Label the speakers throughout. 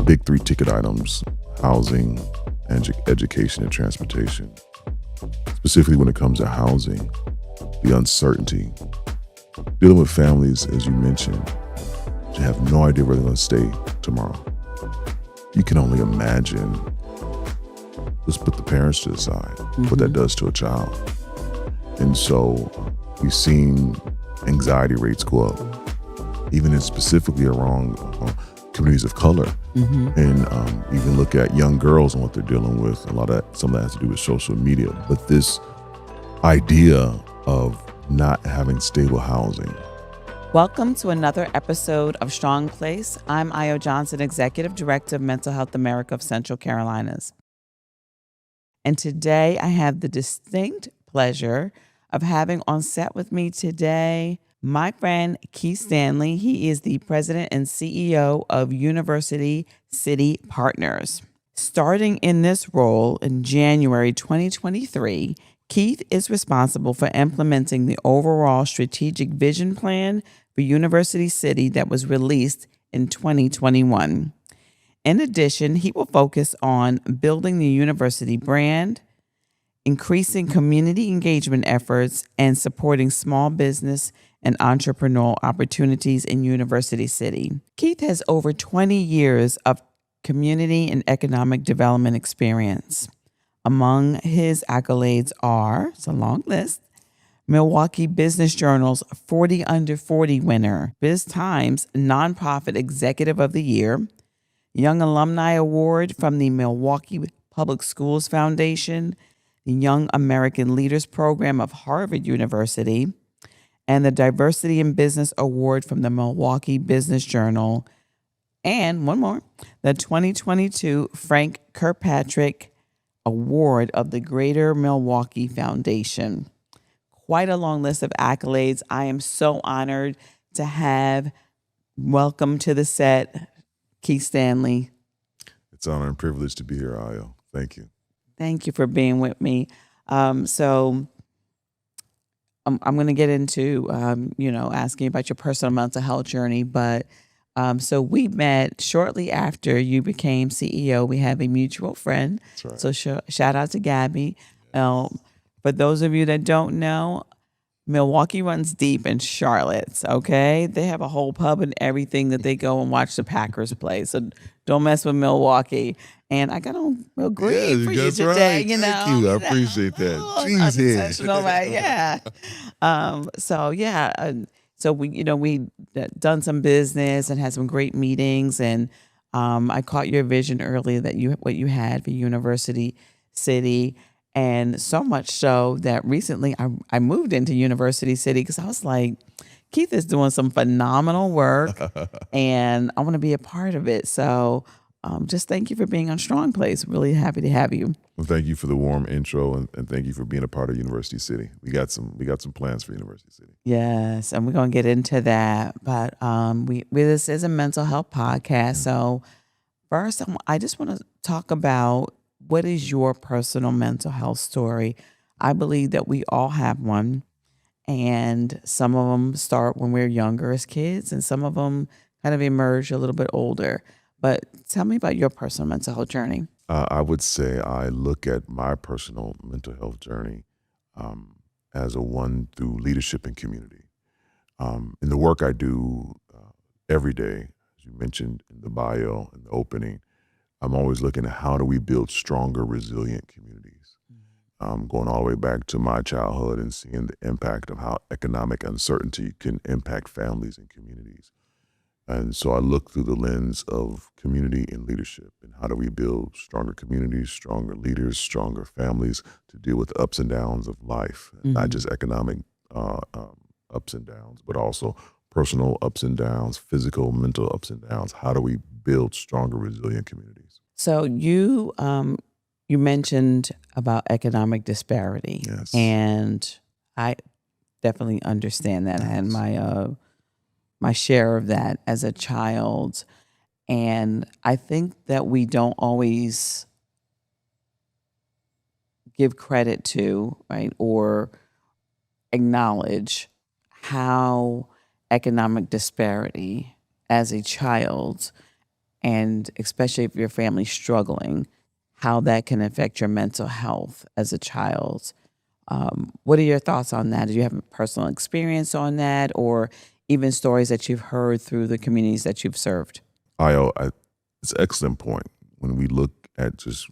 Speaker 1: big three ticket items: housing, education, and transportation. Specifically when it comes to housing, the uncertainty. Dealing with families, as you mentioned, you have no idea where they're going to stay tomorrow. You can only imagine. Let's put the parents to the side, what that does to a child. And so we've seen anxiety rates go up, even specifically around communities of color. And even look at young girls and what they're dealing with. Some of that has to do with social media. But this idea of not having stable housing.
Speaker 2: Welcome to another episode of Strong Place. I'm Io Johnson, Executive Director of Mental Health America of Central Carolinas. And today I have the distinct pleasure of having on set with me today my friend Keith Stanley. He is the president and CEO of University City Partners. Starting in this role in January 2023, Keith is responsible for implementing the overall strategic vision plan for University City that was released in 2021. In addition, he will focus on building the university brand, increasing community engagement efforts, and supporting small business and entrepreneurial opportunities in University City. Keith has over 20 years of community and economic development experience. Among his accolades are, it's a long list, Milwaukee Business Journal's 40 Under 40 winner, Biz Times Nonprofit Executive of the Year, Young Alumni Award from the Milwaukee Public Schools Foundation, the Young American Leaders Program of Harvard University, and the Diversity in Business Award from the Milwaukee Business Journal, and one more, the 2022 Frank Kirkpatrick Award of the Greater Milwaukee Foundation. Quite a long list of accolades. I am so honored to have welcome to the set, Keith Stanley.
Speaker 1: It's an honor and privilege to be here, Io. Thank you.
Speaker 2: Thank you for being with me. So I'm going to get into, asking about your personal mental health journey. But so we met shortly after you became CEO. We have a mutual friend.
Speaker 1: That's right.
Speaker 2: So shout out to Gabby. For those of you that don't know, Milwaukee runs deep in Charlotte, okay? They have a whole pub and everything that they go and watch the Packers play. So don't mess with Milwaukee. And I got on real green for you today,
Speaker 1: right.
Speaker 2: you know.
Speaker 1: Thank you. I appreciate that.
Speaker 2: Unintentional, right? Yeah. So we done some business and had some great meetings, and I caught your vision earlier that what you had for University City. And so much so that recently I moved into University City because I was like, Keith is doing some phenomenal work and I want to be a part of it. So just thank you for being on Strong Place. Really happy to have you.
Speaker 1: Well, thank you for the warm intro and thank you for being a part of University City. We got some plans for University City.
Speaker 2: Yes, and we're going to get into that. But this is a mental health podcast. So first, I just want to talk about, what is your personal mental health story? I believe that we all have one, and some of them start when we're younger as kids, and some of them kind of emerge a little bit older. But tell me about your personal mental health journey.
Speaker 1: I would say I look at my personal mental health journey as a one through leadership and community. In the work I do every day, as you mentioned in the bio, in the opening, I'm always looking at how do we build stronger, resilient communities. Going all the way back to my childhood and seeing the impact of how economic uncertainty can impact families and communities. And so I look through the lens of community and leadership, and how do we build stronger communities, stronger leaders, stronger families to deal with the ups and downs of life, not just economic ups and downs, but also personal ups and downs, physical, mental ups and downs. How do we build stronger, resilient communities?
Speaker 2: So you mentioned about economic disparity.
Speaker 1: Yes.
Speaker 2: And I definitely understand that. I had my share of that as a child. And I think that we don't always give credit to, right, or acknowledge how economic disparity as a child and especially if your family's struggling, how that can affect your mental health as a child. What are your thoughts on that? Do you have a personal experience on that, or even stories that you've heard through the communities that you've served?
Speaker 1: It's an excellent point. When we look at just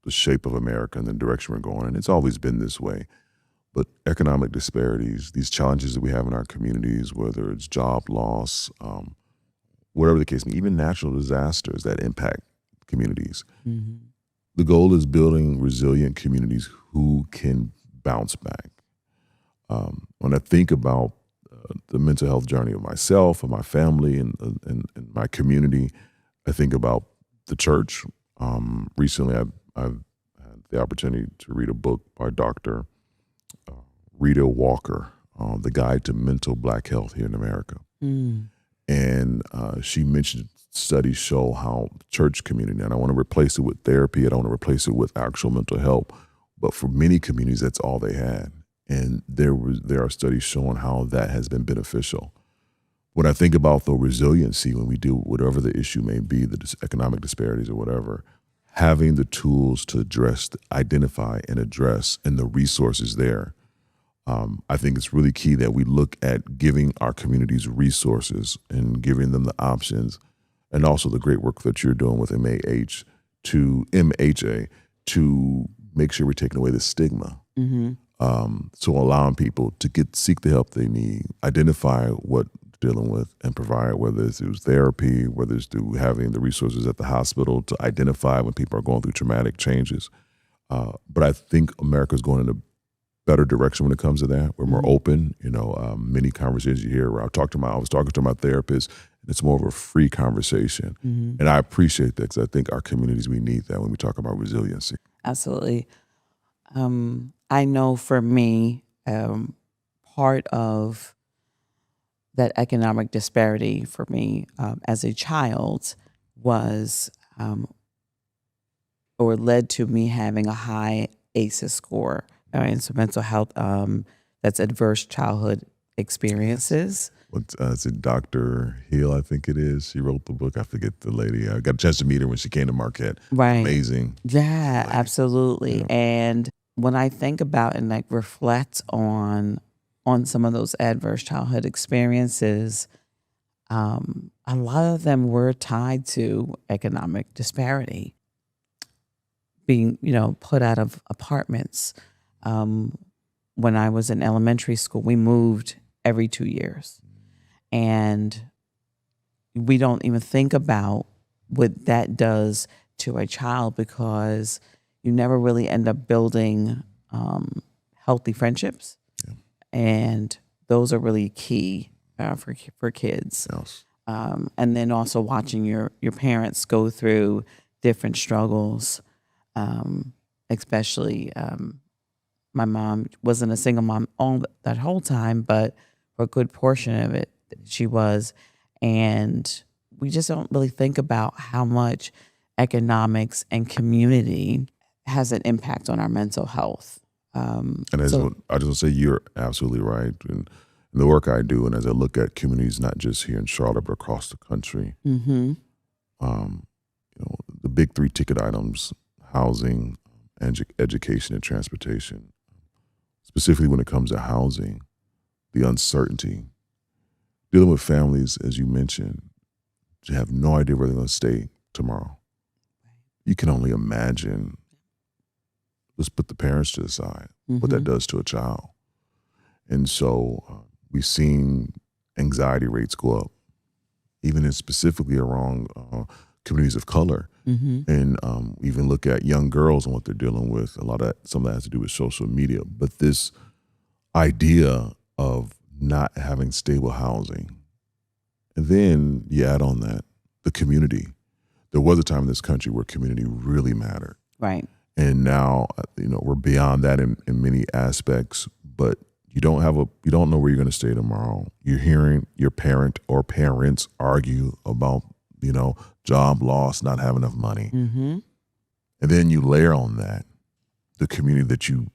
Speaker 1: the shape of America and the direction we're going, and it's always been this way. But economic disparities, these challenges that we have in our communities, whether it's job loss, whatever the case may be, even natural disasters that impact communities.
Speaker 2: Mm-hmm.
Speaker 1: The goal is building resilient communities who can bounce back. When I think about the mental health journey of myself and my family and my community, I think about the church. Recently, I've had the opportunity to read a book by Dr. Rita Walker, The Guide to Mental Black Health here in America.
Speaker 2: Mm.
Speaker 1: And she mentioned studies show how the church community, and I want to replace it with therapy, I don't want to replace it with actual mental help, but for many communities, that's all they had. And there are studies showing how that has been beneficial. When I think about the resiliency, when we do whatever the issue may be, the economic disparities or whatever, having the tools to address, identify and address, and the resources there, I think it's really key that we look at giving our communities resources and giving them the options, and also the great work that you're doing with MHA to make sure we're taking away the stigma.
Speaker 2: Mm-hmm.
Speaker 1: So allowing people to seek the help they need, identify what they're dealing with, and provide, whether it's through therapy, whether it's through having the resources at the hospital to identify when people are going through traumatic changes. But I think America's going in a better direction when it comes to that. We're more open. Many conversations you hear where I was talking to my therapist, and it's more of a free conversation.
Speaker 2: Mm-hmm.
Speaker 1: And I appreciate that, because I think our communities, we need that when we talk about resiliency.
Speaker 2: Absolutely. I know for me, part of that economic disparity for me as a child was or led to me having a high ACEs score. And so mental health, that's adverse childhood experiences.
Speaker 1: Is it Dr. Hill, I think it is? She wrote the book. I forget the lady. I got a chance to meet her when she came to Marquette.
Speaker 2: Right.
Speaker 1: Amazing.
Speaker 2: Yeah, absolutely.
Speaker 1: Yeah.
Speaker 2: And when I think about and reflect on some of those adverse childhood experiences, a lot of them were tied to economic disparity, being, put out of apartments. When I was in elementary school, we moved every 2 years. And we don't even think about what that does to a child, because you never really end up building healthy friendships.
Speaker 1: Yeah.
Speaker 2: And those are really key for kids.
Speaker 1: Yes.
Speaker 2: And then also watching your parents go through different struggles, especially my mom wasn't a single mom all that whole time, but for a good portion of it, she was. And we just don't really think about how much economics and community has an impact on our mental health.
Speaker 1: And I just want to say you're absolutely right. And the work I do, and as I look at communities, not just here in Charlotte, but across the country,
Speaker 2: Mm-hmm.
Speaker 1: The big 3 ticket items: housing, education, and transportation. Specifically when it comes to housing, the uncertainty, dealing with families, as you mentioned, you have no idea where they're going to stay tomorrow. You can only imagine, let's put the parents to the side, what that does to a child. And so we've seen anxiety rates go up, even specifically around communities of color.
Speaker 2: Mm-hmm.
Speaker 1: And even look at young girls and what they're dealing with. Some of that has to do with social media. But this idea of not having stable housing, and then you add on that the community. There was a time in this country where community really mattered.
Speaker 2: Right.
Speaker 1: And now, we're beyond that in many aspects, but you don't know where you're going to stay tomorrow. You're hearing your parent or parents argue about, job loss, not having enough money.
Speaker 2: Mm-hmm.
Speaker 1: And then you layer on that the community that you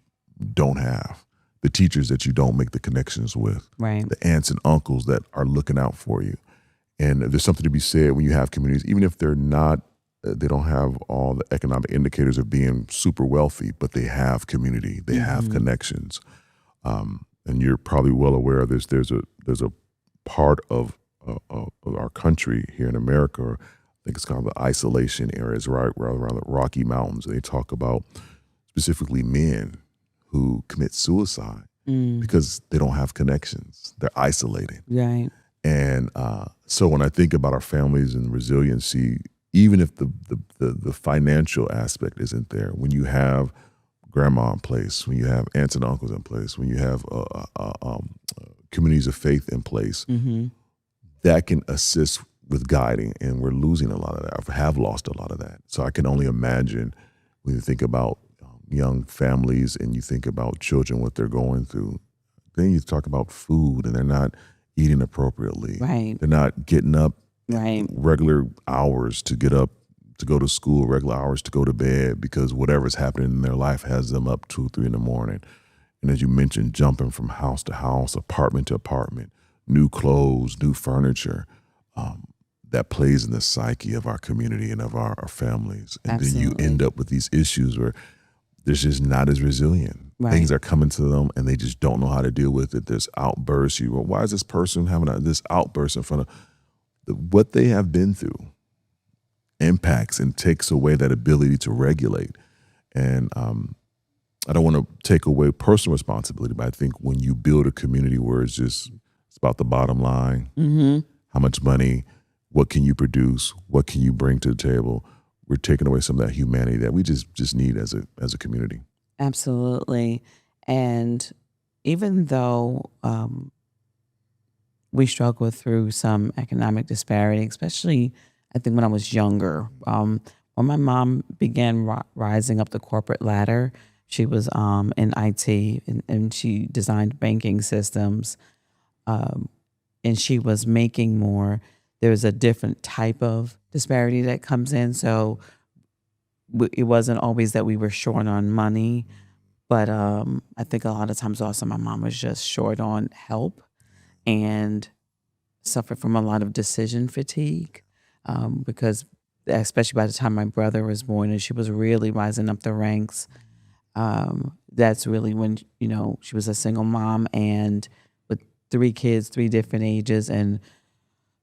Speaker 1: don't have, the teachers that you don't make the connections with,
Speaker 2: Right.
Speaker 1: the aunts and uncles that are looking out for you. And there's something to be said when you have communities, even if they're not, they don't have all the economic indicators of being super wealthy, but they have community, they have connections. And you're probably well aware of this. There's a part of our country here in America, I think it's called the isolation areas, right around the Rocky Mountains. They talk about specifically men who commit suicide because they don't have connections. They're isolated.
Speaker 2: Right.
Speaker 1: And so when I think about our families and resiliency, even if the financial aspect isn't there, when you have grandma in place, when you have aunts and uncles in place, when you have communities of faith in place, that can assist with guiding. And we're losing a lot of that, or have lost a lot of that. So I can only imagine when you think about young families and you think about children, what they're going through. Then you talk about food and they're not eating appropriately.
Speaker 2: Right.
Speaker 1: They're not getting up
Speaker 2: Right.
Speaker 1: regular hours to get up to go to school, regular hours to go to bed, because whatever's happening in their life has them up 2, 3 in the morning. And as you mentioned, jumping from house to house, apartment to apartment, new clothes, new furniture, that plays in the psyche of our community and of our families. And
Speaker 2: Absolutely.
Speaker 1: then you end up with these issues where they're just not as resilient.
Speaker 2: Right.
Speaker 1: Things are coming to them and they just don't know how to deal with it. There's outbursts. Why is this person having this outburst in front of what they have been through? Impacts and takes away that ability to regulate. And I don't want to take away personal responsibility, but I think when you build a community where it's about the bottom line, how much money, what can you produce, what can you bring to the table, we're taking away some of that humanity that we just need as a community.
Speaker 2: Absolutely. And even though we struggle through some economic disparity, especially I think when I was younger, when my mom began rising up the corporate ladder, she was in IT and she designed banking systems, and she was making more. There was a different type of disparity that comes in. So it wasn't always that we were short on money, but I think a lot of times also my mom was just short on help and suffered from a lot of decision fatigue, because especially by the time my brother was born and she was really rising up the ranks, that's really when, she was a single mom and with 3 kids, 3 different ages. And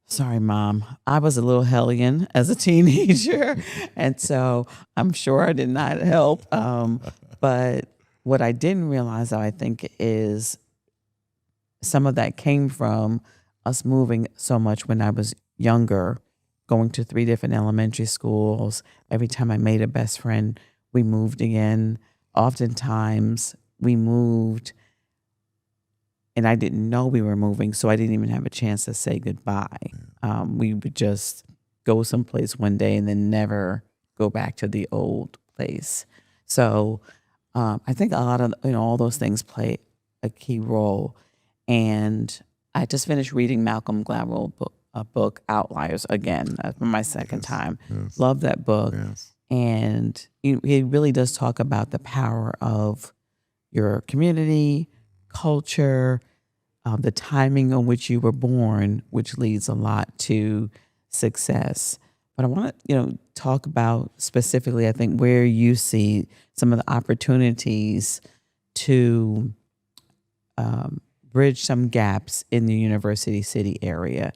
Speaker 2: sorry, Mom, I was a little hellion as a teenager. And so I'm sure I did not help. But what I didn't realize, though, I think, is some of that came from us moving so much when I was younger, going to 3 different elementary schools. Every time I made a best friend, we moved again. Oftentimes we moved and I didn't know we were moving, so I didn't even have a chance to say goodbye. We would just go someplace one day and then never go back to the old place. So I think a lot of all those things play a key role. And I just finished reading Malcolm Gladwell's book Outliers again for my second time.
Speaker 1: Yes.
Speaker 2: Love that book.
Speaker 1: Yes.
Speaker 2: And he really does talk about the power of your community, culture, the timing on which you were born, which leads a lot to success. But I want to, talk about specifically, I think, where you see some of the opportunities to bridge some gaps in the University City area.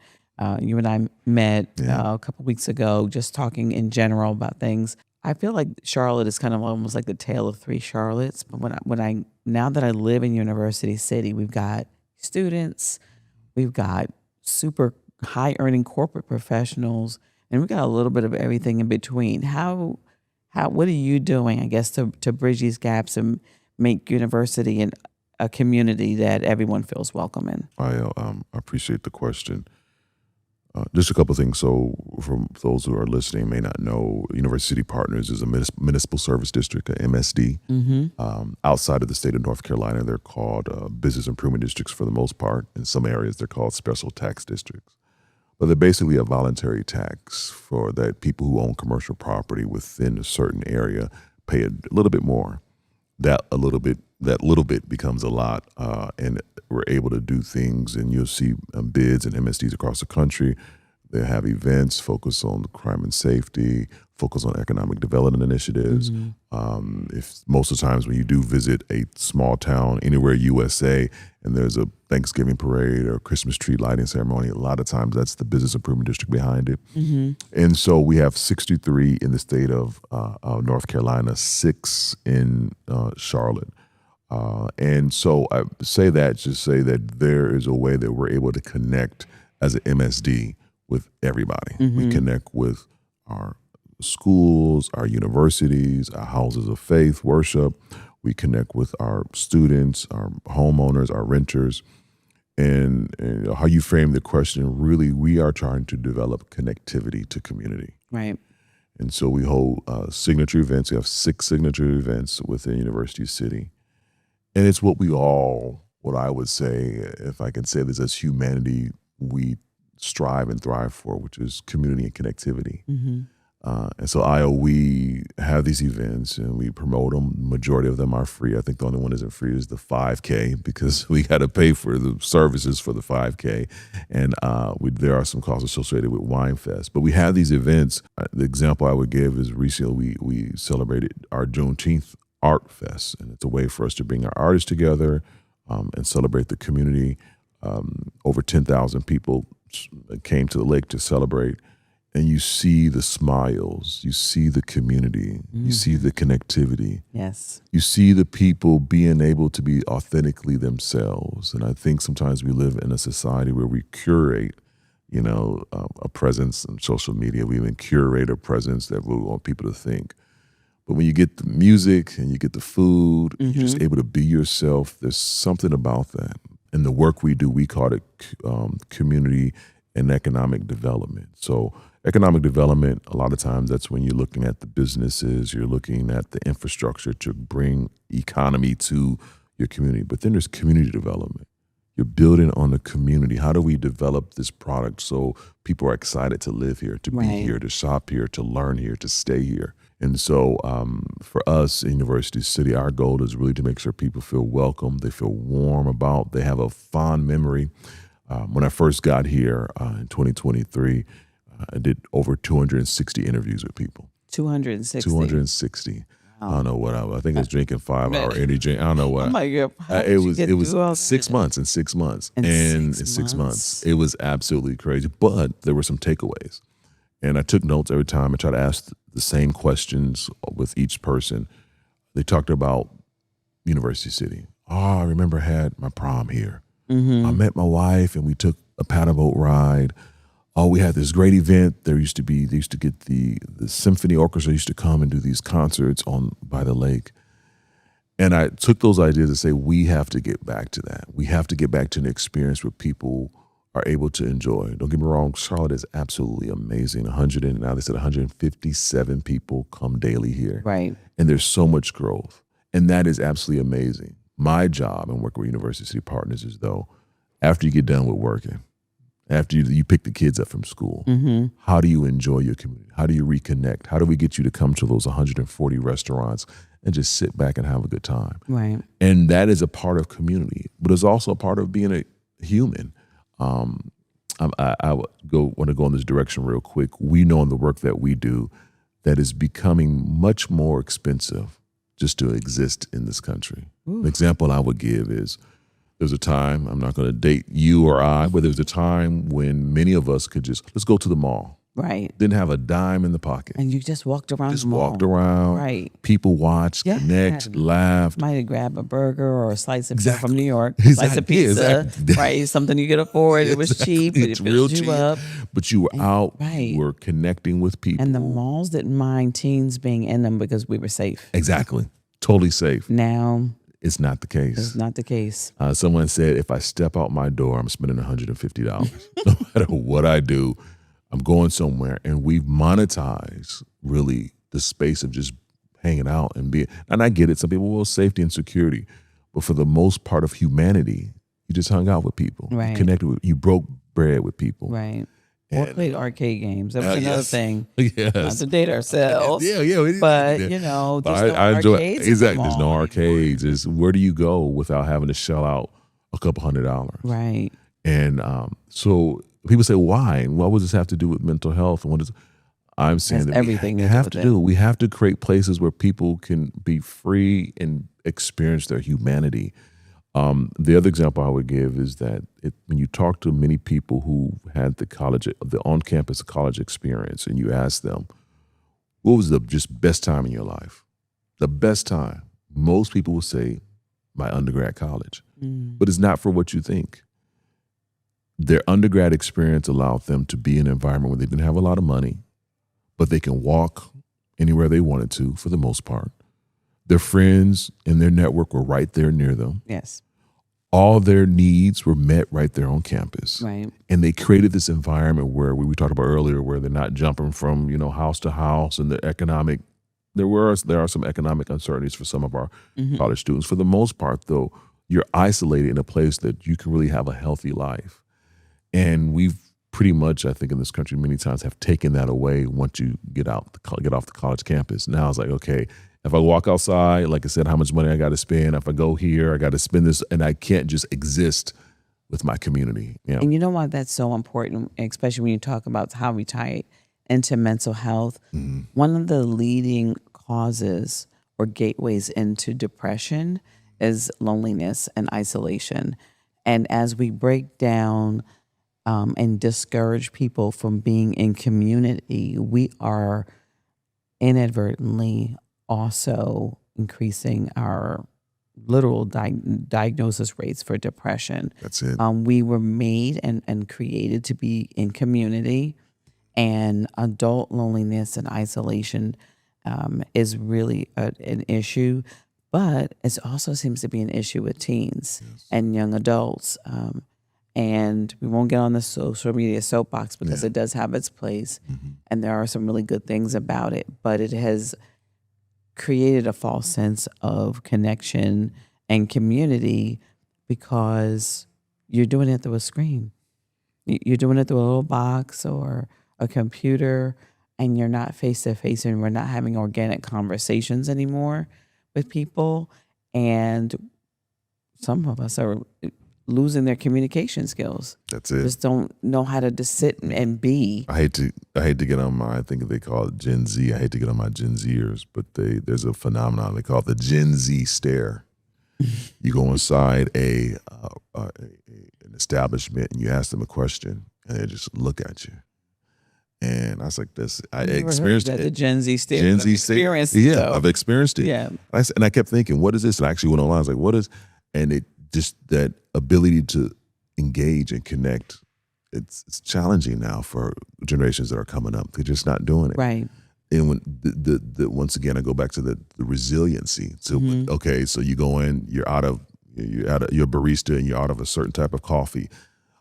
Speaker 2: You and I met a couple weeks ago, just talking in general about things. I feel like Charlotte is kind of almost like the tale of 3 Charlottes. But now that I live in University City, we've got students, we've got super high earning corporate professionals, and we've got a little bit of everything in between. What are you doing, I guess, to bridge these gaps and make university and a community that everyone feels welcome in?
Speaker 1: I appreciate the question. Just a couple of things. So for those who are listening may not know, University City Partners is a municipal service district, a MSD. Outside of the state of North Carolina, they're called business improvement districts for the most part. In some areas, they're called special tax districts. But they're basically a voluntary tax for that people who own commercial property within a certain area pay a little bit more. That little bit becomes a lot, and we're able to do things, and you'll see bids and MSDs across the country They have events focused on crime and safety, focus on economic development initiatives. If most of the times when you do visit a small town anywhere USA and there's a Thanksgiving parade or Christmas tree lighting ceremony, a lot of times that's the business improvement district behind it. And so we have 63 in the state of North Carolina, 6 in Charlotte. And so I say that to say that there is a way that we're able to connect as an MSD with everybody. We connect with our schools, our universities, our houses of faith, worship. We connect with our students, our homeowners, our renters. And how you frame the question, really, we are trying to develop connectivity to community.
Speaker 2: Right.
Speaker 1: And so we hold signature events. We have 6 signature events within University City. And it's what I would say, if I can say this as humanity, we strive and thrive for, which is community and connectivity. And so we have these events and we promote them. Majority of them are free. I think the only one that isn't free is the 5K because we got to pay for the services for the 5K. And there are some costs associated with Wine Fest. But we have these events. The example I would give is recently we celebrated our Juneteenth Art Fest. And it's a way for us to bring our artists together and celebrate the community. Over 10,000 people came to the lake to celebrate. And you see the smiles, you see the community, you see the connectivity.
Speaker 2: Yes.
Speaker 1: You see the people being able to be authentically themselves. And I think sometimes we live in a society where we curate, a presence on social media. We even curate a presence that we want people to think. But when you get the music and you get the food, you're just able to be yourself. There's something about that. And the work we do, we call it community and economic development. So economic development, a lot of times that's when you're looking at the businesses, you're looking at the infrastructure to bring economy to your community. But then there's community development. You're building on the community. How do we develop this product so people are excited to live here, to be here, to shop here, to learn here, to stay here? And so for us in University City, our goal is really to make sure people feel welcome, they feel warm about, they have a fond memory. When I first got here in 2023, I did over 260 interviews with people.
Speaker 2: 260.
Speaker 1: 260. Wow. I don't know what I think I was drinking 5-hour energy drink. I don't know what.
Speaker 2: Oh my God.
Speaker 1: It was 6 months and 6 months. In 6 months. It was absolutely crazy. But there were some takeaways. And I took notes every time. I tried to ask the same questions with each person. They talked about University City. I remember I had my prom here. I met my wife and we took a paddle boat ride. We had this great event. They used to get the symphony orchestra used to come and do these concerts by the lake. And I took those ideas and say, we have to get back to that. We have to get back to an experience where people are able to enjoy. Don't get me wrong, Charlotte is absolutely amazing. Now they said 157 people come daily here.
Speaker 2: Right.
Speaker 1: And there's so much growth. And that is absolutely amazing. My job and working with University City Partners is though, after you get done with working, after you pick the kids up from school, how do you enjoy your community? How do you reconnect? How do we get you to come to those 140 restaurants and just sit back and have a good time?
Speaker 2: Right.
Speaker 1: And that is a part of community, but it's also a part of being a human. I want to go in this direction real quick. We know in the work that we do that is becoming much more expensive just to exist in this country. An example I would give is there's a time, I'm not going to date you or I, but there was a time when many of us could let's go to the mall.
Speaker 2: Right.
Speaker 1: Didn't have a dime in the pocket.
Speaker 2: And you just walked around
Speaker 1: Just
Speaker 2: the mall.
Speaker 1: walked around.
Speaker 2: Right.
Speaker 1: People watched, connect, laughed.
Speaker 2: Might have grabbed a burger or a slice of pizza from New York.
Speaker 1: Exactly.
Speaker 2: Slice of pizza.
Speaker 1: Exactly.
Speaker 2: Right. Something you could afford. It was cheap.
Speaker 1: It's
Speaker 2: it
Speaker 1: real
Speaker 2: filled
Speaker 1: cheap.
Speaker 2: you up.
Speaker 1: But you were out.
Speaker 2: Right.
Speaker 1: You were connecting with people.
Speaker 2: And the malls didn't mind teens being in them because we were safe.
Speaker 1: Exactly. Totally safe.
Speaker 2: Now,
Speaker 1: it's not the case.
Speaker 2: it's not the case.
Speaker 1: Someone said, if I step out my door, I'm spending $150. No matter what I do, I'm going somewhere. And we've monetized really the space of just hanging out and being. And I get it. Some people will safety and security. But for the most part of humanity, you just hung out with people.
Speaker 2: Right.
Speaker 1: You connected with, you broke bread with people.
Speaker 2: Right. Or played arcade games. That was another
Speaker 1: yes.
Speaker 2: thing.
Speaker 1: Yes.
Speaker 2: Not to date ourselves.
Speaker 1: Yeah.
Speaker 2: But,
Speaker 1: yeah.
Speaker 2: there's no
Speaker 1: I enjoy
Speaker 2: arcades.
Speaker 1: exactly. There's no arcades. It's where do you go without having to shell out a couple $100?
Speaker 2: Right.
Speaker 1: And so people say, why? And what does this have to do with mental health? And what is I'm saying
Speaker 2: Has
Speaker 1: that
Speaker 2: everything
Speaker 1: we
Speaker 2: to do
Speaker 1: have
Speaker 2: with
Speaker 1: to
Speaker 2: it.
Speaker 1: do. We have to create places where people can be free and experience their humanity. The other example I would give is that when you talk to many people who had the on-campus college experience, and you ask them, what was the just best time in your life? The best time. Most people will say, my undergrad college. But it's not for what you think. Their undergrad experience allowed them to be in an environment where they didn't have a lot of money, but they can walk anywhere they wanted to for the most part. Their friends and their network were right there near them.
Speaker 2: Yes.
Speaker 1: All their needs were met right there on campus.
Speaker 2: Right.
Speaker 1: And they created this environment where we talked about earlier, where they're not jumping from, house to house, and there are some economic uncertainties for some of our college students. For the most part, though, you're isolated in a place that you can really have a healthy life. And we've pretty much, I think, in this country many times have taken that away once you get off the college campus. Now it's like, okay, if I walk outside, like I said, how much money I got to spend. If I go here, I got to spend this, and I can't just exist with my community. Yeah.
Speaker 2: And you know why that's so important, especially when you talk about how we tie it into mental health. One of the leading causes or gateways into depression is loneliness and isolation. And as we break down and discourage people from being in community, we are inadvertently also increasing our literal diagnosis rates for depression.
Speaker 1: That's it.
Speaker 2: We were made and created to be in community, and adult loneliness and isolation is really an issue, but it also seems to be an issue with teens and young adults. And we won't get on the social media soapbox because it does have its place, and there are some really good things about it, but it has created a false sense of connection and community because you're doing it through a screen. You're doing it through a little box or a computer, and you're not face to face, and we're not having organic conversations anymore with people. And some of us are losing their communication skills.
Speaker 1: That's it.
Speaker 2: Just don't know how to just sit and be.
Speaker 1: I hate to get on I think they call it Gen Z. I hate to get on my Gen Zers, but there's a phenomenon they call it the Gen Z stare. You go inside an establishment and you ask them a question, and they just look at you. And I was like, I experienced it.
Speaker 2: The Gen Z stare.
Speaker 1: Gen Z stare. Yeah, I've experienced it.
Speaker 2: Yeah.
Speaker 1: And I kept thinking, what is this? And I actually went online. I was like, what is? And it just that ability to engage and connect. It's challenging now for generations that are coming up. They're just not doing it.
Speaker 2: Right.
Speaker 1: And when once again, I go back to the resiliency. So okay, so you go in, you're a barista, and you're out of a certain type of coffee.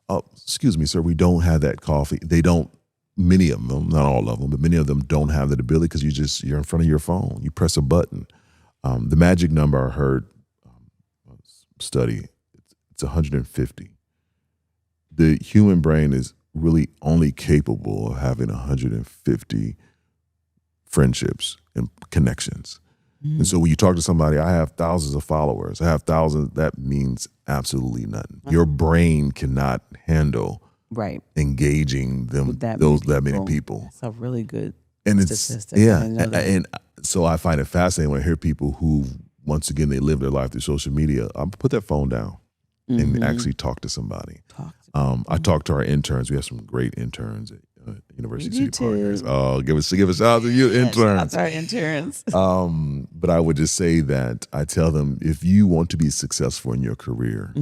Speaker 1: Oh, excuse me, sir, we don't have that coffee. They don't. Many of them, not all of them, but many of them don't have that ability because you're in front of your phone. You press a button. The magic number I heard study, it's 150. The human brain is really only capable of having 150 friendships and connections. And so when you talk to somebody, I have thousands of followers, I have thousands, that means absolutely nothing. Your brain cannot handle engaging that many people.
Speaker 2: That's a really good
Speaker 1: and
Speaker 2: statistic.
Speaker 1: And so I find it fascinating when I hear people who, once again, they live their life through social media. Put that phone down and actually talk to somebody. I talk to our interns. We have some great interns at University City Partners. Oh, give a shout out to you, interns.
Speaker 2: Shout out to our interns.
Speaker 1: But I would just say that I tell them, if you want to be successful in your career,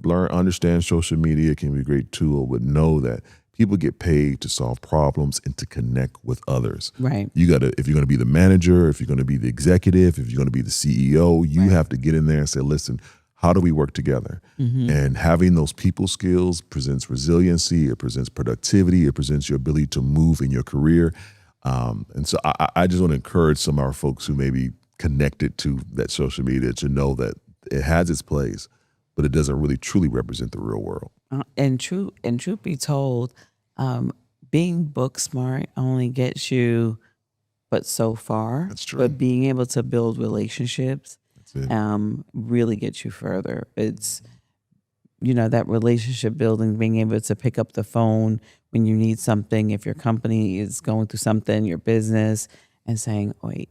Speaker 1: understand social media can be a great tool, but know that people get paid to solve problems and to connect with others.
Speaker 2: Right.
Speaker 1: If you're going to be the manager, if you're going to be the executive, if you're going to be the CEO, you have to get in there and say, listen, how do we work together? And having those people skills presents resiliency, it presents productivity, it presents your ability to move in your career. And so I just want to encourage some of our folks who may be connected to that social media to know that it has its place, but it doesn't really truly represent the real world.
Speaker 2: And truth be told, being book smart only gets you but so far.
Speaker 1: That's true.
Speaker 2: But being able to build relationships really gets you further. It's that relationship building, being able to pick up the phone when you need something, if your company is going through something, your business, and saying, wait,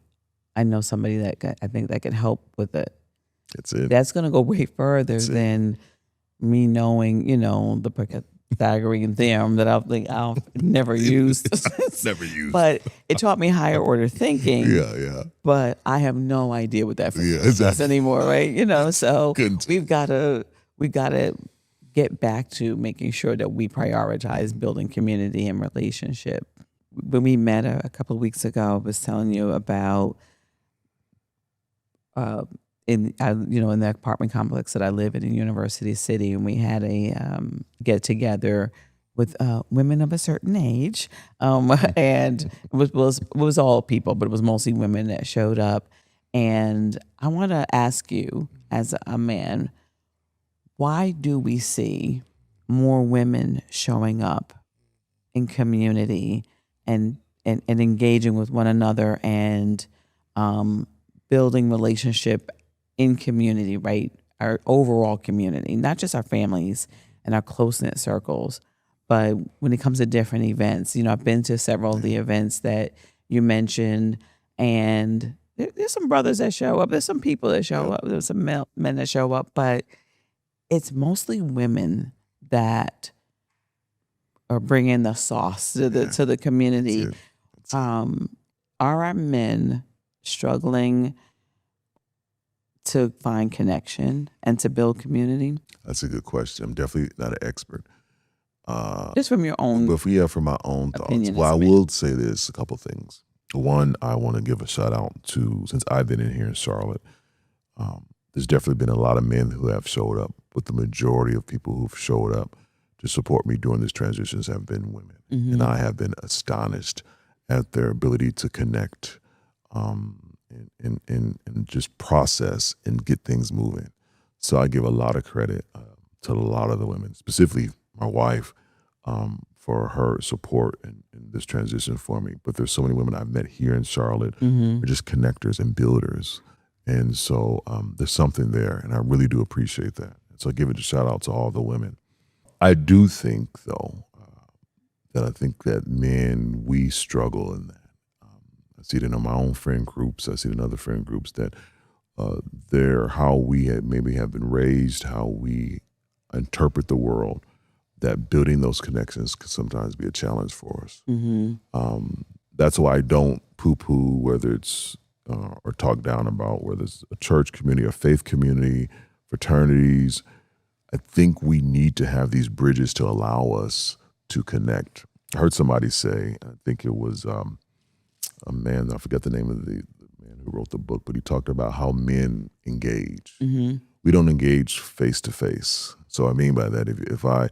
Speaker 2: I know somebody I think that can help with it.
Speaker 1: That's it.
Speaker 2: That's going to go way further
Speaker 1: That's it.
Speaker 2: than me knowing, the Pythagorean theorem that I'll never used.
Speaker 1: Never used.
Speaker 2: But it taught me higher order thinking.
Speaker 1: Yeah.
Speaker 2: But I have no idea what that
Speaker 1: Yeah,
Speaker 2: is
Speaker 1: exactly.
Speaker 2: anymore, right? So
Speaker 1: Couldn't.
Speaker 2: we've got to get back to making sure that we prioritize building community and relationship. When we met a couple of weeks ago, I was telling you about in the apartment complex that I live in University City, and we had a get together with women of a certain age, and it was all people, but it was mostly women that showed up. And I want to ask you, as a man, why do we see more women showing up in community and engaging with one another and building relationship in community, right? Our overall community, not just our families and our close-knit circles, but when it comes to different events. I've been to several of the events that you mentioned, and there's some brothers that show up. There's some people that show up. There's some men that show up, but it's mostly women that are bringing the sauce to the community. Are our men struggling to find connection and to build community?
Speaker 1: That's a good question. I'm definitely not an expert.
Speaker 2: Just from your own,
Speaker 1: but from my own thoughts.
Speaker 2: Well,
Speaker 1: I will say this: a couple things. One, I want to give a shout out to, since I've been in here in Charlotte, there's definitely been a lot of men who have showed up, but the majority of people who've showed up to support me during these transitions have been women. And I have been astonished at their ability to connect and just process and get things moving. So I give a lot of credit to a lot of the women, specifically my wife, for her support in this transition for me. But there's so many women I've met here in Charlotte who are just connectors and builders. And so there's something there, and I really do appreciate that. So I give it a shout out to all the women. I do think, though, that men, we struggle in that. I see it in my own friend groups. I see it in other friend groups that how we maybe have been raised, how we interpret the world, that building those connections can sometimes be a challenge for us. That's why I don't poo-poo whether it's or talk down about whether it's a church community, a faith community, fraternities. I think we need to have these bridges to allow us to connect. I heard somebody say, I think it was a man, I forget the name of the man who wrote the book, but he talked about how men engage. We don't engage face to face. So I mean by that, if I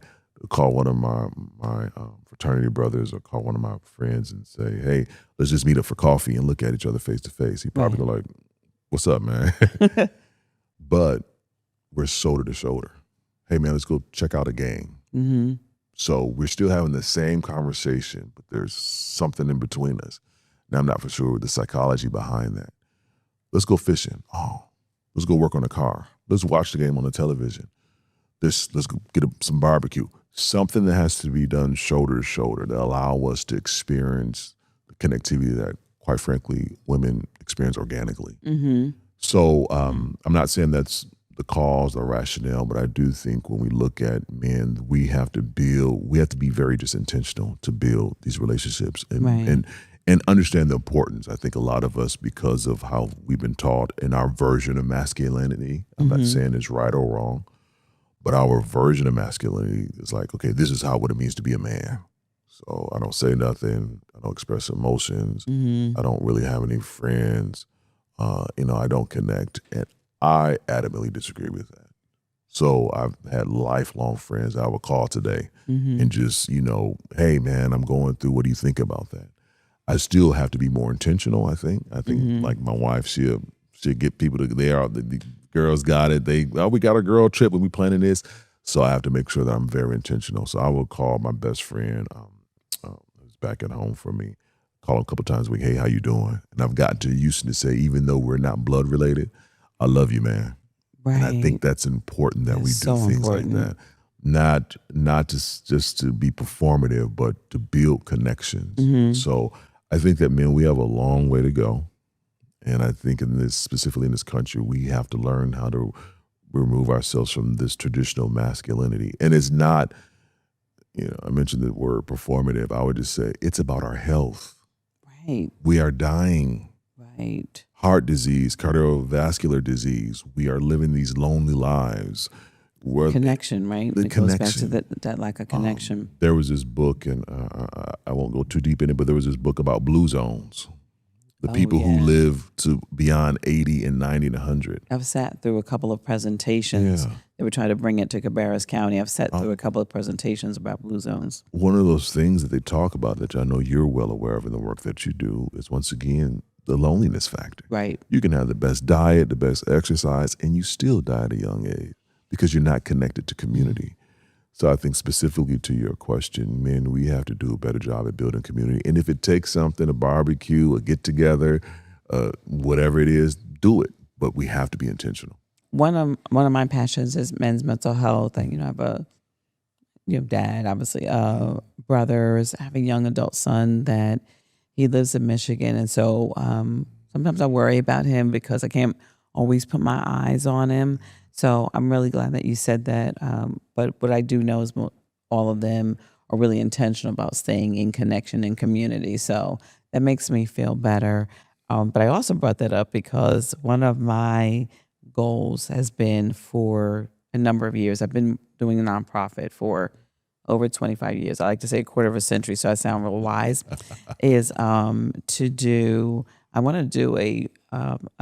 Speaker 1: call one of my fraternity brothers or call one of my friends and say, hey, let's just meet up for coffee and look at each other face to face, he probably go like, what's up, man? But we're shoulder to shoulder. Hey, man, let's go check out a game. So we're still having the same conversation, but there's something in between us. Now, I'm not for sure the psychology behind that. Let's go fishing. Oh, let's go work on a car. Let's watch the game on the television. Let's go get some barbecue. Something that has to be done shoulder to shoulder that allow us to experience the connectivity that, quite frankly, women experience organically. So I'm not saying that's the cause or rationale, but I do think when we look at men, we have to be very just intentional to build these relationships and understand the importance. I think a lot of us, because of how we've been taught in our version of masculinity, I'm not saying it's right or wrong, but our version of masculinity is like, okay, this is what it means to be a man. So I don't say nothing. I don't express emotions. I don't really have any friends. I don't connect. And I adamantly disagree with that. So I've had lifelong friends I would call today and just, hey, man, I'm going through. What do you think about that? I still have to be more intentional, I think. Like my wife, she'll get people the girls got it. We got a girl trip and we planning this. So I have to make sure that I'm very intentional. So I will call my best friend who's back at home for me, call him a couple times a week, hey, how you doing? And I've gotten used to say, even though we're not blood related, I love you, man. And I
Speaker 2: Right.
Speaker 1: think that's important that we
Speaker 2: It's
Speaker 1: do
Speaker 2: so
Speaker 1: things like
Speaker 2: important.
Speaker 1: that. Not just to be performative, but to build connections.
Speaker 2: Mm-hmm.
Speaker 1: So I think that, man, we have a long way to go. And I think specifically in this country, we have to learn how to remove ourselves from this traditional masculinity. And it's not, I mentioned the word performative. I would just say it's about our health.
Speaker 2: Right.
Speaker 1: We are dying.
Speaker 2: Right.
Speaker 1: Heart disease, cardiovascular disease. We are living these lonely lives.
Speaker 2: Connection, right?
Speaker 1: The
Speaker 2: It goes back to
Speaker 1: connection.
Speaker 2: that lack of connection.
Speaker 1: There was this book, and I won't go too deep in it, but there was this book about blue zones. The people who live to beyond 80 and 90 and 100.
Speaker 2: I've sat through a couple of presentations.
Speaker 1: Yeah.
Speaker 2: They were trying to bring it to Cabarrus County. I've sat through a couple of presentations about blue zones.
Speaker 1: One of those things that they talk about that I know you're well aware of in the work that you do is, once again, the loneliness factor.
Speaker 2: Right.
Speaker 1: You can have the best diet, the best exercise, and you still die at a young age because you're not connected to community. So I think specifically to your question, men, we have to do a better job at building community. And if it takes something, a barbecue, a get together, whatever it is, do it. But we have to be intentional.
Speaker 2: One of my passions is men's mental health. And I have a dad, obviously, brothers. I have a young adult son that he lives in Michigan, and so sometimes I worry about him because I can't always put my eyes on him. So I'm really glad that you said that. But what I do know is all of them are really intentional about staying in connection and community. So that makes me feel better. But I also brought that up because one of my goals has been for a number of years. I've been doing a nonprofit for over 25 years. I like to say a quarter of a century, so I sound real wise. Is I want to do a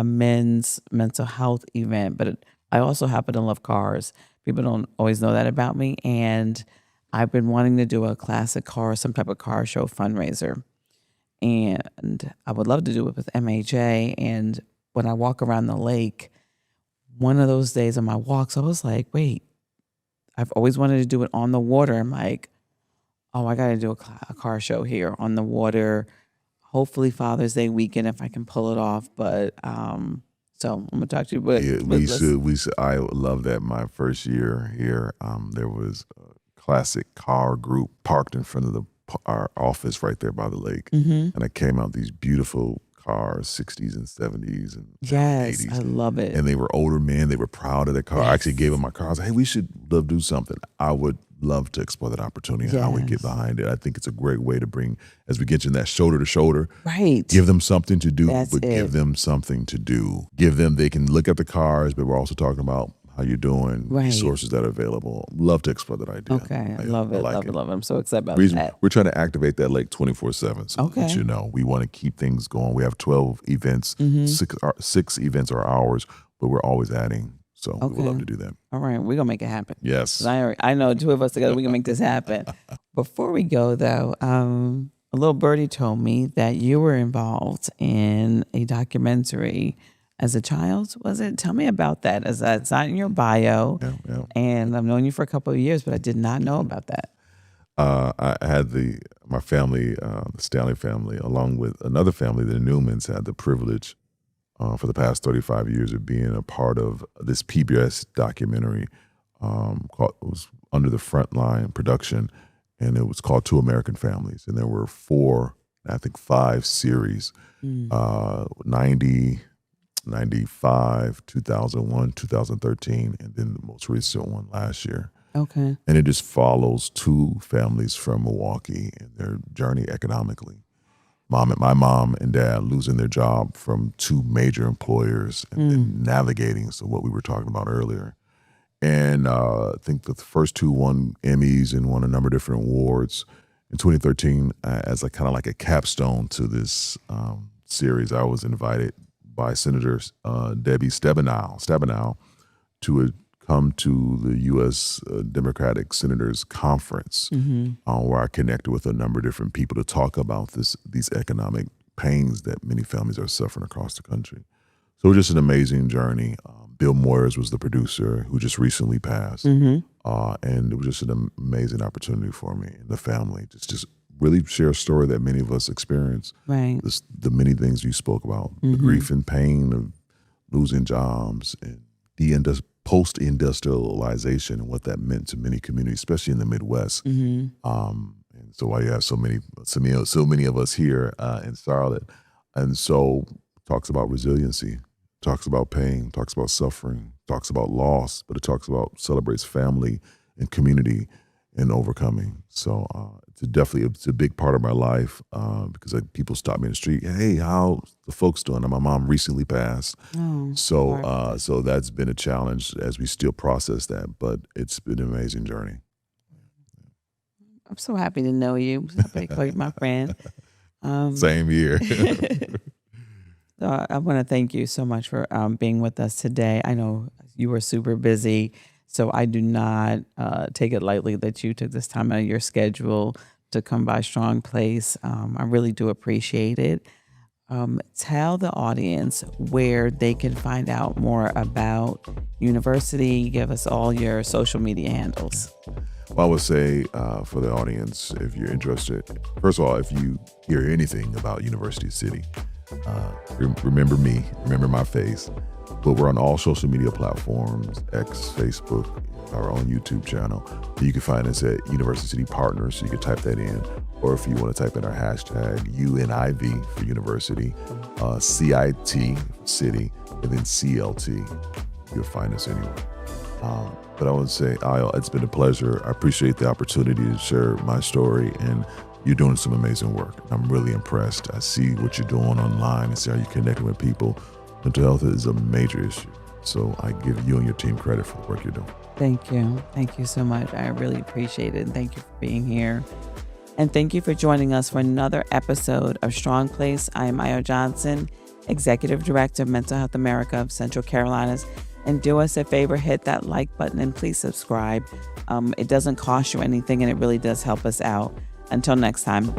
Speaker 2: men's mental health event, but I also happen to love cars. People don't always know that about me, and I've been wanting to do a classic car, some type of car show fundraiser, and I would love to do it with MHA. And when I walk around the lake, one of those days on my walks, I was like, wait, I've always wanted to do it on the water. I'm like, oh, I got to do a car show here on the water. Hopefully Father's Day weekend if I can pull it off. But so I'm gonna talk to you. But,
Speaker 1: Yeah,
Speaker 2: but
Speaker 1: we should. I love that. My first year here, there was a classic car group parked in front of our office right there by the lake, and I came out these beautiful cars, 60s and 70s and
Speaker 2: yes,
Speaker 1: 80s.
Speaker 2: I love it.
Speaker 1: And they were older men. They were proud of their car. I actually gave them my car. I was like, hey, we should do something. I would love to explore that opportunity, and I would get behind it. I think it's a great way to bring, as we get in that shoulder to shoulder,
Speaker 2: right.
Speaker 1: Give them something to do,
Speaker 2: That's
Speaker 1: but
Speaker 2: it.
Speaker 1: give them something to do. Give them, they can look at the cars, but we're also talking about how you're doing,
Speaker 2: Right.
Speaker 1: resources that are available. Love to explore that idea.
Speaker 2: Okay, I love it.
Speaker 1: like
Speaker 2: Love it. I'm so excited about
Speaker 1: Reason,
Speaker 2: that.
Speaker 1: we're trying to activate that lake 24/7. So that
Speaker 2: Okay.
Speaker 1: we want to keep things going. We have 12 events, six events are ours, but we're always adding. So we would love to do that.
Speaker 2: All right, we're gonna make it happen.
Speaker 1: Yes.
Speaker 2: 'Cause I know two of us together, we can make this happen. Before we go though, a little birdie told me that you were involved in a documentary as a child. Was it? Tell me about that. As it's not in your bio,
Speaker 1: Yeah.
Speaker 2: and I've known you for a couple of years, but I did not know about that.
Speaker 1: I had my family, the Stanley family, along with another family, the Newmans, had the privilege for the past 35 years of being a part of this PBS documentary called, it was under the Frontline production, and it was called Two American Families. And there were 5 series, 90, 95, 2001, 2013, and then the most recent one last year.
Speaker 2: Okay.
Speaker 1: And it just follows two families from Milwaukee and their journey economically. My mom and dad losing their job from two major employers and then navigating. So what we were talking about earlier. And I think the first two won Emmys and won a number of different awards. In 2013, as kind of like a capstone to this series, I was invited by Senator Debbie Stabenow to come to the U.S. Democratic Senators Conference, where I connected with a number of different people to talk about these economic pains that many families are suffering across the country. So it was just an amazing journey. Bill Moyers was the producer, who just recently passed, and it was just an amazing opportunity for me and the family just really share a story that many of us experience.
Speaker 2: Right.
Speaker 1: The many things you spoke about, the grief and pain of losing jobs and post-industrialization and what that meant to many communities, especially in the Midwest.
Speaker 2: Hmm.
Speaker 1: And so why you have so many of us here in Charlotte, and so talks about resiliency, talks about pain, talks about suffering, talks about loss, but it talks about celebrates family and community and overcoming. So it's a big part of my life because people stop me in the street. Hey, how the folks doing? And my mom recently passed,
Speaker 2: Oh,
Speaker 1: so
Speaker 2: sorry.
Speaker 1: so that's been a challenge as we still process that. But it's been an amazing journey.
Speaker 2: I'm so happy to know you. I'm happy to call you my friend. Um,
Speaker 1: Same here.
Speaker 2: so I want to thank you so much for being with us today. I know you were super busy, so I do not take it lightly that you took this time out of your schedule to come by Strong Place. I really do appreciate it. Tell the audience where they can find out more about university. Give us all your social media handles.
Speaker 1: Well, I would say for the audience, if you're interested, first of all, if you hear anything about University City, remember me, remember my face. But we're on all social media platforms, X, Facebook, our own YouTube channel. You can find us at University City Partners, so you can type that in. Or if you want to type in our hashtag UNIV for university, CIT for city, and then CLT, you'll find us anywhere. But I would say, it's been a pleasure. I appreciate the opportunity to share my story, and you're doing some amazing work. I'm really impressed. I see what you're doing online and see how you're connecting with people. Mental health is a major issue. So I give you and your team credit for the work you're doing.
Speaker 2: Thank you. Thank you so much. I really appreciate it. And thank you for being here. And thank you for joining us for another episode of Strong Place. I am Io Johnson, Executive Director of Mental Health America of Central Carolinas. And do us a favor, hit that like button and please subscribe. It doesn't cost you anything and it really does help us out. Until next time.